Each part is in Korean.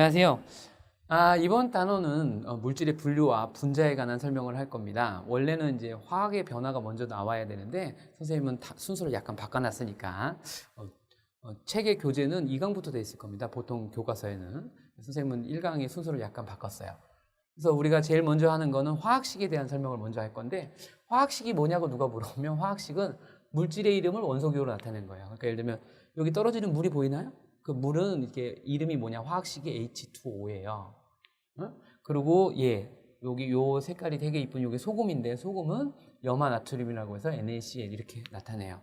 안녕하세요. 이번 단어는 물질의 분류와 분자에 관한 설명을 할 겁니다. 원래는 이제 화학의 변화가 먼저 나와야 되는데 선생님은 순서를 약간 바꿔놨으니까 책의 교재는 2강부터 돼 있을 겁니다. 보통 교과서에는. 선생님은 1강의 순서를 약간 바꿨어요. 그래서 우리가 제일 먼저 하는 거는 화학식에 대한 설명을 먼저 할 건데, 화학식이 뭐냐고 누가 물어보면 화학식은 물질의 이름을 원소기호로 나타내는 거예요. 그러니까 예를 들면 여기 떨어지는 물이 보이나요? 그 물은 이렇게 이름이 뭐냐? 화학식이 H2O예요. 그리고 여기 요 색깔이 되게 이쁜 요게 소금인데, 소금은 염화나트륨이라고 해서 NaCl 이렇게 나타내요.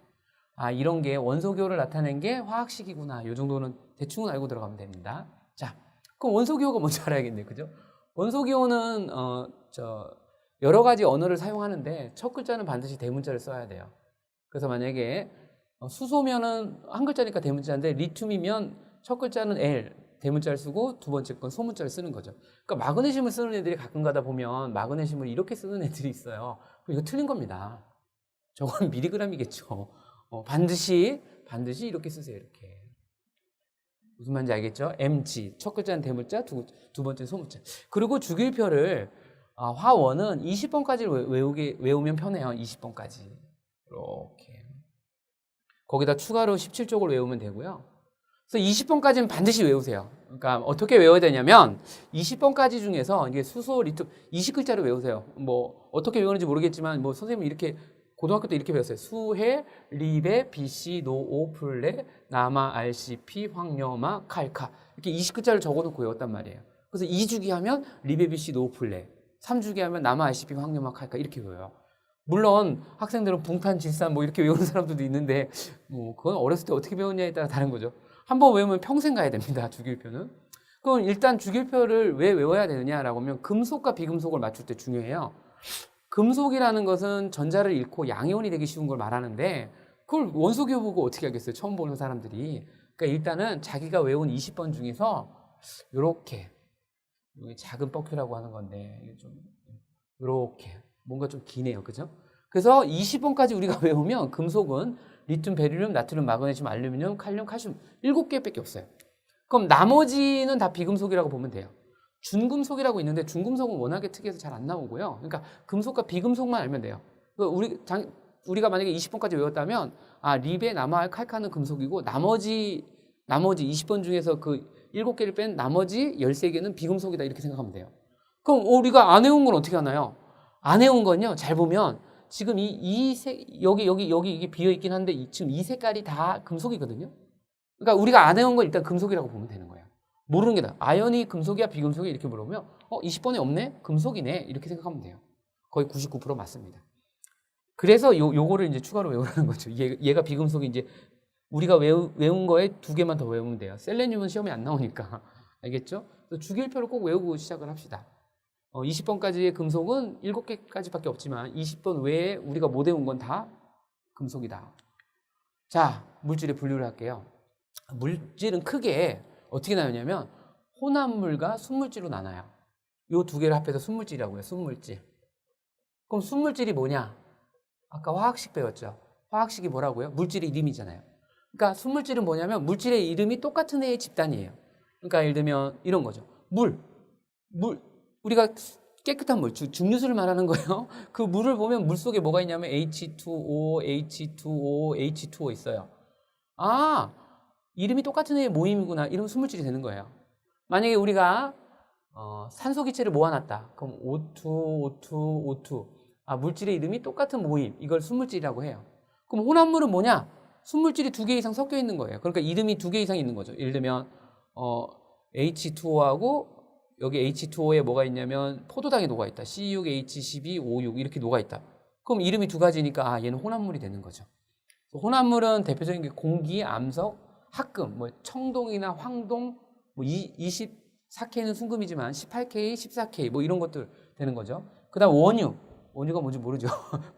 이런 게 원소기호를 나타낸 게 화학식이구나. 요 정도는 대충은 알고 들어가면 됩니다. 자, 그럼 원소기호가 뭔지 알아야겠네, 그죠? 원소기호는 여러 가지 언어를 사용하는데 첫 글자는 반드시 대문자를 써야 돼요. 그래서 만약에 수소면은 한 글자니까 대문자인데, 리튬이면 첫 글자는 L 대문자를 쓰고 두 번째 건 소문자를 쓰는 거죠. 그러니까 마그네슘을 쓰는 애들이 가끔 가다 보면 마그네슘을 이렇게 쓰는 애들이 있어요. 이거 틀린 겁니다. 저건 미리그램이겠죠. 반드시 이렇게 쓰세요. 이렇게. 무슨 말인지 알겠죠? MG 첫 글자는 대문자, 두 번째는 소문자. 그리고 주기율표를 화원은 20번까지 외우면 편해요. 20번까지 이렇게. 거기다 추가로 17쪽을 외우면 되고요. 그래서 20번까지는 반드시 외우세요. 그러니까 어떻게 외워야 되냐면 20번까지 중에서 이게 수소, 리튬 20글자를 외우세요. 뭐 어떻게 외우는지 모르겠지만 뭐 선생님이 이렇게 고등학교 때 이렇게 배웠어요. 수해, 리베, BC, 노오, 플레, 남아, RCP, 황염화, 칼카 이렇게 20글자를 적어놓고 외웠단 말이에요. 그래서 2주기 하면 리베, BC, 노오, 플레, 3주기 하면 남아, RCP, 황염화, 칼카 이렇게 외워요. 물론 학생들은 붕탄, 질산 뭐 이렇게 외우는 사람들도 있는데 뭐 그건 어렸을 때 어떻게 배웠냐에 따라 다른 거죠. 한번 외우면 평생 가야 됩니다. 주기율표는. 그럼 일단 주기율표를 왜 외워야 되느냐라고 하면 금속과 비금속을 맞출 때 중요해요. 금속이라는 것은 전자를 잃고 양이온이 되기 쉬운 걸 말하는데 그걸 원소기호 보고 어떻게 하겠어요? 처음 보는 사람들이. 그러니까 일단은 자기가 외운 20번 중에서 요렇게 작은 뻑큐라고 하는 건데 좀 요렇게 뭔가 좀 기네요. 그죠? 그래서 20번까지 우리가 외우면 금속은 리튬, 베릴륨, 나트륨, 마그네슘, 알루미늄, 칼륨, 칼슘 7개밖에 없어요. 그럼 나머지는 다 비금속이라고 보면 돼요. 준금속이라고 있는데 준금속은 워낙에 특이해서 잘 안 나오고요. 그러니까 금속과 비금속만 알면 돼요. 우리가 만약에 20번까지 외웠다면 리베, 나마, 칼카는 금속이고 나머지 20번 중에서 그 7개를 뺀 나머지 13개는 비금속이다 이렇게 생각하면 돼요. 그럼 우리가 안 외운 건 어떻게 하나요? 안 외운 건요. 잘 보면 지금 여기 이게 비어 있긴 한데 지금 이 색깔이 다 금속이거든요. 그러니까 우리가 안 외운 건 일단 금속이라고 보면 되는 거예요. 모르는 게 나아. 아연이 금속이야 비금속이야 이렇게 물어보면 20번에 없네? 금속이네 이렇게 생각하면 돼요. 거의 99% 맞습니다. 그래서 요거를 이제 추가로 외우라는 거죠. 얘가 비금속이 이제 우리가 외운 거에 2개만 더 외우면 돼요. 셀레늄은 시험에 안 나오니까. 알겠죠? 그래서 주기율표를 꼭 외우고 시작을 합시다. 20번까지의 금속은 7개까지밖에 없지만 20번 외에 우리가 못 외운 건 다 금속이다. 자, 물질의 분류를 할게요. 물질은 크게 어떻게 나누냐면 혼합물과 순물질로 나눠요. 이 두 개를 합해서 순물질이라고 해요. 순물질. 그럼 순물질이 뭐냐? 아까 화학식 배웠죠. 화학식이 뭐라고요? 물질의 이름이잖아요. 그러니까 순물질은 뭐냐면 물질의 이름이 똑같은 애의 집단이에요. 그러니까 예를 들면 이런 거죠. 물. 우리가 깨끗한 물, 증류수를 말하는 거예요. 그 물을 보면 물 속에 뭐가 있냐면 H2O, H2O, H2O 있어요. 이름이 똑같은 애의 모임이구나. 이러면 순물질이 되는 거예요. 만약에 우리가 산소 기체를 모아놨다. 그럼 O2, O2, O2. 물질의 이름이 똑같은 모임. 이걸 순물질이라고 해요. 그럼 혼합물은 뭐냐? 순물질이 2개 이상 섞여 있는 거예요. 그러니까 이름이 2개 이상 있는 거죠. 예를 들면 H2O하고 여기 H2O에 뭐가 있냐면 포도당이 녹아있다. C6H12O6 이렇게 녹아있다. 그럼 이름이 2가지니까 얘는 혼합물이 되는 거죠. 혼합물은 대표적인 게 공기, 암석, 합금, 청동이나 황동, 24K는 순금이지만 18K, 14K 이런 것들 되는 거죠. 그 다음 원유가 뭔지 모르죠.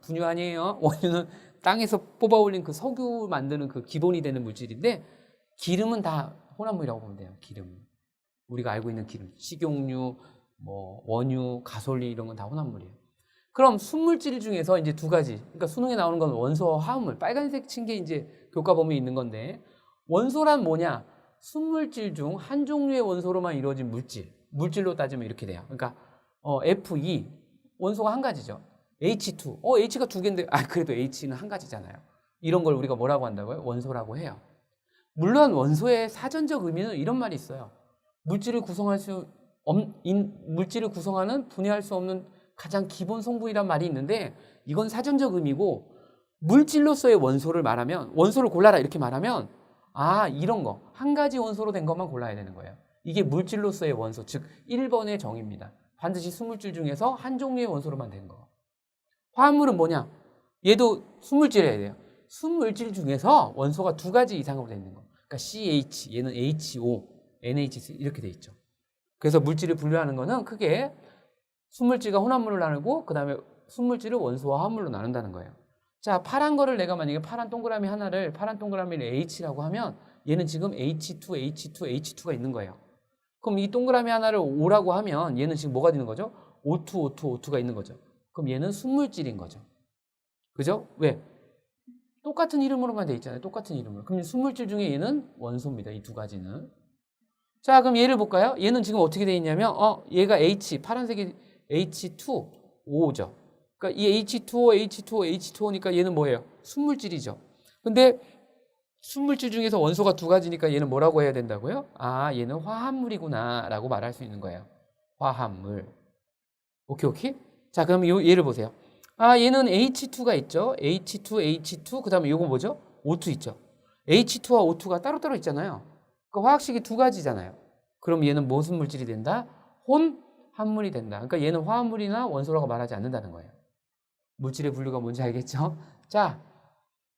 분유 아니에요. 원유는 땅에서 뽑아 올린 그 석유 만드는 그 기본이 되는 물질인데 기름은 다 혼합물이라고 보면 돼요. 기름. 우리가 알고 있는 기름, 식용유, 원유, 가솔린 이런 건 다 혼합물이에요. 그럼 순물질 중에서 이제 2가지. 그러니까 수능에 나오는 건 원소와 화합물. 빨간색 친 게 이제 교과범위에 있는 건데 원소란 뭐냐? 순물질 중 한 종류의 원소로만 이루어진 물질로 따지면 이렇게 돼요. 그러니까 Fe 원소가 한 가지죠. H2 H가 두 개인데 그래도 H는 한 가지잖아요. 이런 걸 우리가 뭐라고 한다고요? 원소라고 해요. 물론 원소의 사전적 의미는 이런 말이 있어요. 물질을 구성하는 분해할 수 없는 가장 기본 성분이란 말이 있는데 이건 사전적 의미고 물질로서의 원소를 말하면 원소를 골라라 이렇게 말하면 이런 거 한 가지 원소로 된 것만 골라야 되는 거예요. 이게 물질로서의 원소 즉 1번의 정의입니다. 반드시 순물질 중에서 한 종류의 원소로만 된 거. 화합물은 뭐냐? 얘도 순물질이어야 돼요. 순물질 중에서 원소가 두 가지 이상으로 되어 있는 거. 그러니까 CH, 얘는 HO, NH3 이렇게 돼 있죠. 그래서 물질을 분류하는 거는 크게 순물질과 혼합물을 나누고 그 다음에 순물질을 원소와 화합물로 나눈다는 거예요. 자, 파란 거를 내가 만약에 파란 동그라미를 H라고 하면 얘는 지금 H2가 있는 거예요. 그럼 이 동그라미 하나를 O라고 하면 얘는 지금 뭐가 되는 거죠? O2가 있는 거죠. 그럼 얘는 순물질인 거죠. 그죠? 왜? 똑같은 이름으로만 돼 있잖아요. 똑같은 이름으로. 그럼 순물질 중에 얘는 원소입니다. 이 두 가지는. 자, 그럼 얘를 볼까요? 얘는 지금 어떻게 돼 있냐면 얘가 파란색이 H2O죠. 그러니까 이 H2O, H2O니까 얘는 뭐예요? 순물질이죠. 근데 순물질 중에서 원소가 두 가지니까 얘는 뭐라고 해야 된다고요? 얘는 화합물이구나 라고 말할 수 있는 거예요. 화합물. 오케이? 자, 그럼 얘를 보세요. 얘는 H2가 있죠. H2, 그 다음에 요거 뭐죠? O2 있죠. H2와 O2가 따로따로 있잖아요. 그러니까 화학식이 두 가지잖아요. 그럼 얘는 무슨 물질이 된다? 혼합물이 된다. 그러니까 얘는 화합물이나 원소라고 말하지 않는다는 거예요. 물질의 분류가 뭔지 알겠죠? 자,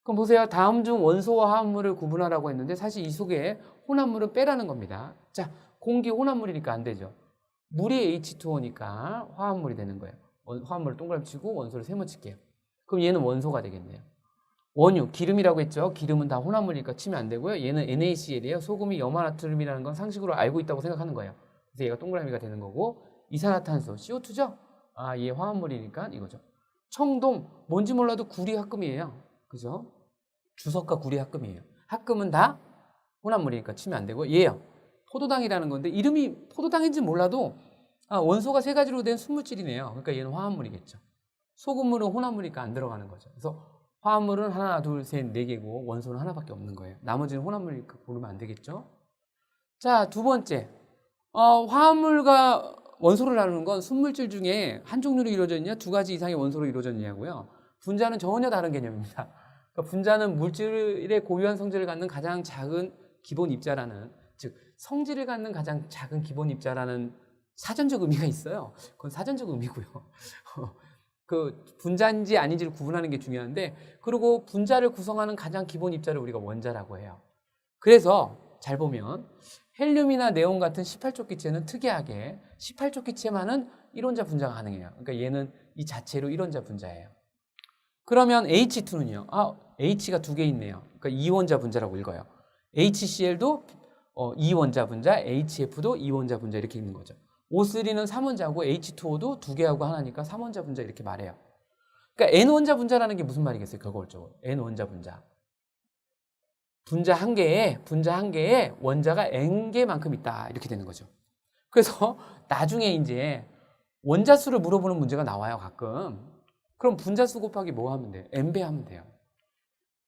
그럼 보세요. 다음 중 원소와 화합물을 구분하라고 했는데 사실 이 속에 혼합물은 빼라는 겁니다. 자, 공기 혼합물이니까 안 되죠. 물이 H2O니까 화합물이 되는 거예요. 화합물을 동그라미 치고 원소를 세모 칠게요. 그럼 얘는 원소가 되겠네요. 원유, 기름이라고 했죠. 기름은 다 혼합물이니까 치면 안 되고요. 얘는 NaCl이에요. 소금이 염화나트륨이라는 건 상식으로 알고 있다고 생각하는 거예요. 그래서 얘가 동그라미가 되는 거고 이산화탄소, CO2죠? 얘 화합물이니까 이거죠. 청동, 뭔지 몰라도 구리 합금이에요. 그죠? 주석과 구리 합금이에요. 합금은 다 혼합물이니까 치면 안 되고 얘요. 포도당이라는 건데 이름이 포도당인지 몰라도 원소가 세 가지로 된 순물질이네요. 그러니까 얘는 화합물이겠죠. 소금물은 혼합물이니까 안 들어가는 거죠. 그래서 화합물은 하나, 둘, 셋, 네 개고 원소는 하나밖에 없는 거예요. 나머지는 혼합물이니까 고르면 안 되겠죠. 자, 두 번째. 화합물과 원소를 나누는 건 순물질 중에 한 종류로 이루어져 있냐, 두 가지 이상의 원소로 이루어져 있냐고요. 분자는 전혀 다른 개념입니다. 그러니까 분자는 물질의 고유한 성질을 갖는 가장 작은 기본 입자라는, 즉 성질을 갖는 가장 작은 기본 입자라는 사전적 의미가 있어요. 그건 사전적 의미고요. 그 분자인지 아닌지를 구분하는 게 중요한데, 그리고 분자를 구성하는 가장 기본 입자를 우리가 원자라고 해요. 그래서 잘 보면 헬륨이나 네온 같은 18쪽 기체는 특이하게 18쪽 기체만은 1원자 분자가 가능해요. 그러니까 얘는 이 자체로 1원자 분자예요. 그러면 H2는요. H가 두 개 있네요. 그러니까 2원자 분자라고 읽어요. HCl도 2원자 분자, HF도 2원자 분자 이렇게 읽는 거죠. O3는 3원자고 H2O도 두 개하고 하나니까 3원자 분자 이렇게 말해요. 그러니까 N원자 분자라는 게 무슨 말이겠어요? 결과적으로 N원자 분자. 분자 한 개에 원자가 N개만큼 있다 이렇게 되는 거죠. 그래서 나중에 이제 원자수를 물어보는 문제가 나와요 가끔. 그럼 분자수 곱하기 뭐 하면 돼요? N배 하면 돼요.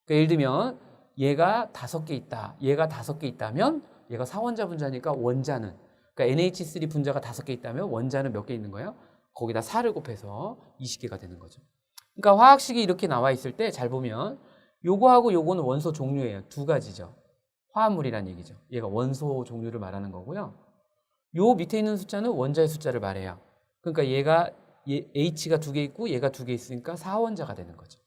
그러니까 예를 들면 얘가 5개 있다. 얘가 5개 있다면 얘가 4원자 분자니까 원자는, 그러니까 NH3 분자가 5개 있다면 원자는 몇 개 있는 거예요? 거기다 4를 곱해서 20개가 되는 거죠. 그러니까 화학식이 이렇게 나와 있을 때 잘 보면 요거하고 요거는 원소 종류예요. 두 가지죠. 화합물이란 얘기죠. 얘가 원소 종류를 말하는 거고요. 요 밑에 있는 숫자는 원자의 숫자를 말해요. 그러니까 H가 두 개 있고 얘가 두 개 있으니까 4원자가 되는 거죠.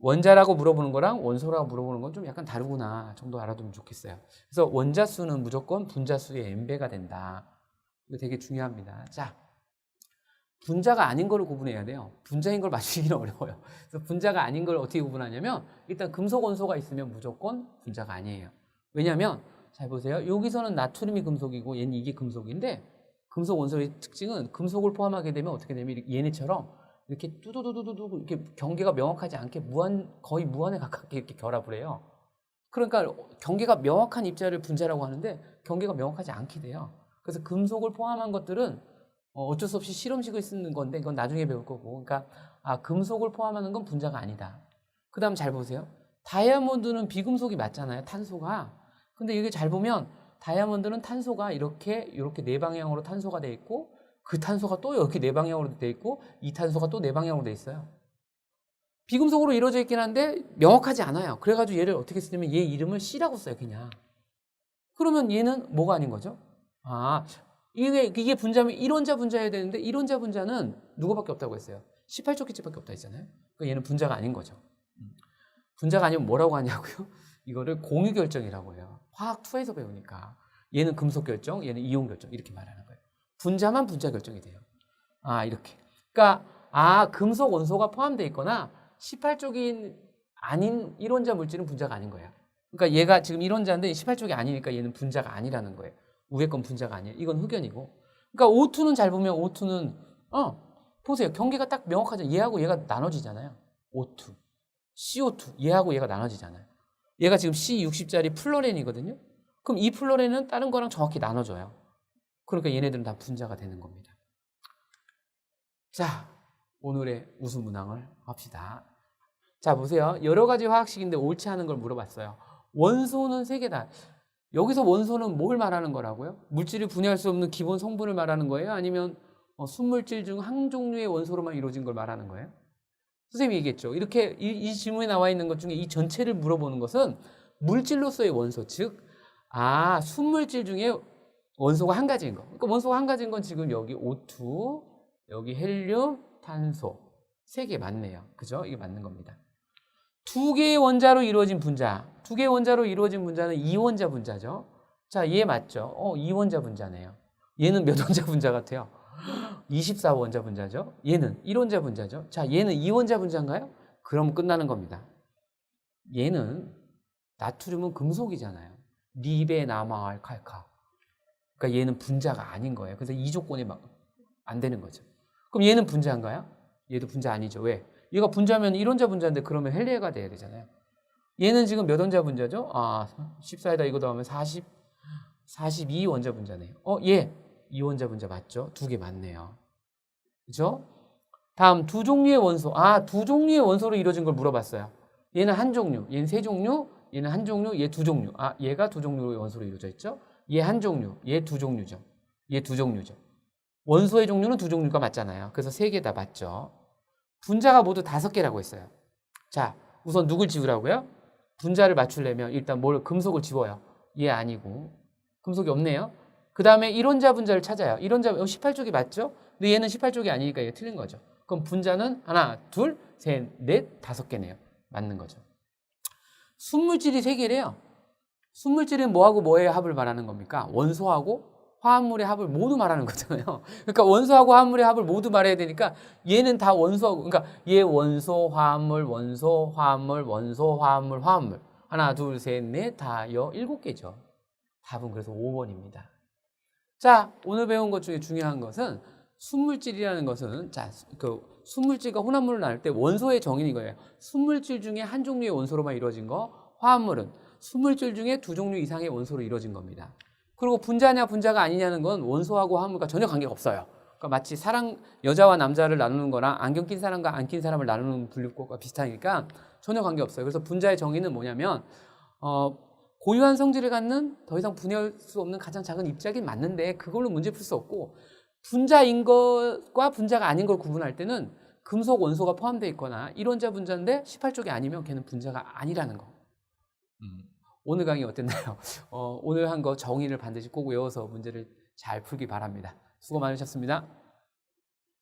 원자라고 물어보는 거랑 원소라고 물어보는 건 좀 약간 다르구나 정도 알아두면 좋겠어요. 그래서 원자 수는 무조건 분자 수의 n배가 된다. 이거 되게 중요합니다. 자, 분자가 아닌 거를 구분해야 돼요. 분자인 걸 맞추기는 어려워요. 그래서 분자가 아닌 걸 어떻게 구분하냐면 일단 금속 원소가 있으면 무조건 분자가 아니에요. 왜냐하면 잘 보세요. 여기서는 나트륨이 금속이고 얘는 이게 금속인데 금속 원소의 특징은 금속을 포함하게 되면 어떻게 되면 얘네처럼 이렇게 뚜두두두두 이렇게 경계가 명확하지 않게 거의 무한에 가깝게 이렇게 결합을 해요. 그러니까 경계가 명확한 입자를 분자라고 하는데 경계가 명확하지 않게 돼요. 그래서 금속을 포함한 것들은 어쩔 수 없이 실험식을 쓰는 건데 이건 나중에 배울 거고. 그러니까 금속을 포함하는 건 분자가 아니다. 그 다음 잘 보세요. 다이아몬드는 비금속이 맞잖아요. 탄소가. 근데 이게 잘 보면 다이아몬드는 탄소가 이렇게 네 방향으로 탄소가 돼 있고 그 탄소가 또 이렇게 네 방향으로 돼 있고 이 탄소가 또 네 방향으로 돼 있어요. 비금속으로 이루어져 있긴 한데 명확하지 않아요. 그래가지고 얘를 어떻게 쓰냐면 얘 이름을 C라고 써요. 그냥. 그러면 얘는 뭐가 아닌 거죠? 이게 분자면 1원자 분자여야 되는데 1원자 분자는 누구밖에 없다고 했어요? 18쪽 기체밖에 없다 했잖아요. 그러니까 얘는 분자가 아닌 거죠. 분자가 아니면 뭐라고 하냐고요? 이거를 공유결정이라고 해요. 화학 2에서 배우니까. 얘는 금속 결정, 얘는 이온 결정 이렇게 말하는 거예요. 분자만 분자 결정이 돼요. 이렇게. 그러니까 금속 원소가 포함되어 있거나 18쪽이 아닌 1원자 물질은 분자가 아닌 거예요. 그러니까 얘가 지금 1원자인데 18쪽이 아니니까 얘는 분자가 아니라는 거예요. 위에 건 분자가 아니에요. 이건 흑연이고. 그러니까 O2는 잘 보면 O2는 보세요. 경계가 딱 명확하죠. 얘하고 얘가 나눠지잖아요. O2, CO2 얘하고 얘가 나눠지잖아요. 얘가 지금 C60짜리 플로렌이거든요. 그럼 이 플로렌은 다른 거랑 정확히 나눠져요. 그러니까 얘네들은 다 분자가 되는 겁니다. 자, 오늘의 우수문항을 합시다. 자, 보세요. 여러 가지 화학식인데 옳지 않은 걸 물어봤어요. 원소는 3개다. 여기서 원소는 뭘 말하는 거라고요? 물질을 분해할 수 없는 기본 성분을 말하는 거예요? 아니면 순물질 중 한 종류의 원소로만 이루어진 걸 말하는 거예요? 선생님이 얘기했죠. 이렇게 이 질문에 나와 있는 것 중에 이 전체를 물어보는 것은 물질로서의 원소, 즉 순물질 중에 원소가 한 가지인 거. 그러니까 원소가 한 가지인 건 지금 여기 O2, 여기 헬륨, 탄소 3개 맞네요. 그죠? 이게 맞는 겁니다. 2개의 원자로 이루어진 분자. 2개의 원자로 이루어진 분자는 이원자 분자죠. 자, 얘 맞죠? 이원자 분자네요. 얘는 몇 원자 분자 같아요? 24원자 분자죠. 얘는 1원자 분자죠. 자, 얘는 2원자 분자인가요? 그럼 끝나는 겁니다. 얘는 나트륨은 금속이잖아요. 리베 나마알 칼카. 그러니까 얘는 분자가 아닌 거예요. 그래서 이 조건이 안 되는 거죠. 그럼 얘는 분자인가요? 얘도 분자 아니죠. 왜? 얘가 분자면 1원자 분자인데 그러면 헬리에가 돼야 되잖아요. 얘는 지금 몇 원자 분자죠? 14에다 이거 더하면 42원자 분자네요. 얘 2원자 분자 맞죠? 2개 맞네요. 그죠? 다음 2종류의 원소. 2종류의 원소로 이루어진 걸 물어봤어요. 얘는 한 종류, 얘는 3종류, 얘는 한 종류, 얘 2종류. 얘가 2종류의 원소로 이루어져 있죠? 얘 한 종류, 얘 2종류죠. 얘 2종류죠. 원소의 종류는 2종류가 맞잖아요. 그래서 3개 다 맞죠. 분자가 모두 5개라고 했어요. 자, 우선 누굴 지우라고요? 분자를 맞추려면 일단 금속을 지워요. 얘 아니고. 금속이 없네요. 그 다음에 1원자 분자를 찾아요. 1원자 18쪽이 맞죠? 근데 얘는 18쪽이 아니니까 이게 틀린 거죠. 그럼 분자는 하나, 둘, 셋, 넷, 5개네요. 맞는 거죠. 순물질이 3개래요. 순물질은 뭐하고 뭐의 합을 말하는 겁니까? 원소하고 화합물의 합을 모두 말하는 거잖아요. 그러니까 원소하고 화합물의 합을 모두 말해야 되니까 얘는 다 원소하고, 그러니까 얘 원소, 화합물, 원소, 화합물, 원소, 화합물, 화합물. 하나, 둘, 셋, 넷, 다 7개죠. 답은 그래서 5번입니다. 자, 오늘 배운 것 중에 중요한 것은 순물질이라는 것은 순물질과 혼합물을 나눌 때 원소의 정의는 이거예요. 순물질 중에 한 종류의 원소로만 이루어진 거, 화합물은 순물질 중에 2종류 이상의 원소로 이루어진 겁니다. 그리고 분자냐 분자가 아니냐는 건 원소하고 화합물과 전혀 관계가 없어요. 그러니까 마치 여자와 남자를 나누는 거랑 안경 낀 사람과 안 낀 사람을 나누는 분류법과 비슷하니까 전혀 관계 없어요. 그래서 분자의 정의는 뭐냐면 고유한 성질을 갖는 더 이상 분해할 수 없는 가장 작은 입자긴 맞는데 그걸로 문제 풀 수 없고, 분자인 것과 분자가 아닌 걸 구분할 때는 금속 원소가 포함되어 있거나 1원자 분자인데 18쪽이 아니면 걔는 분자가 아니라는 거. 오늘 강의 어땠나요? 오늘 한 거 정의를 반드시 꼭 외워서 문제를 잘 풀기 바랍니다. 수고 많으셨습니다.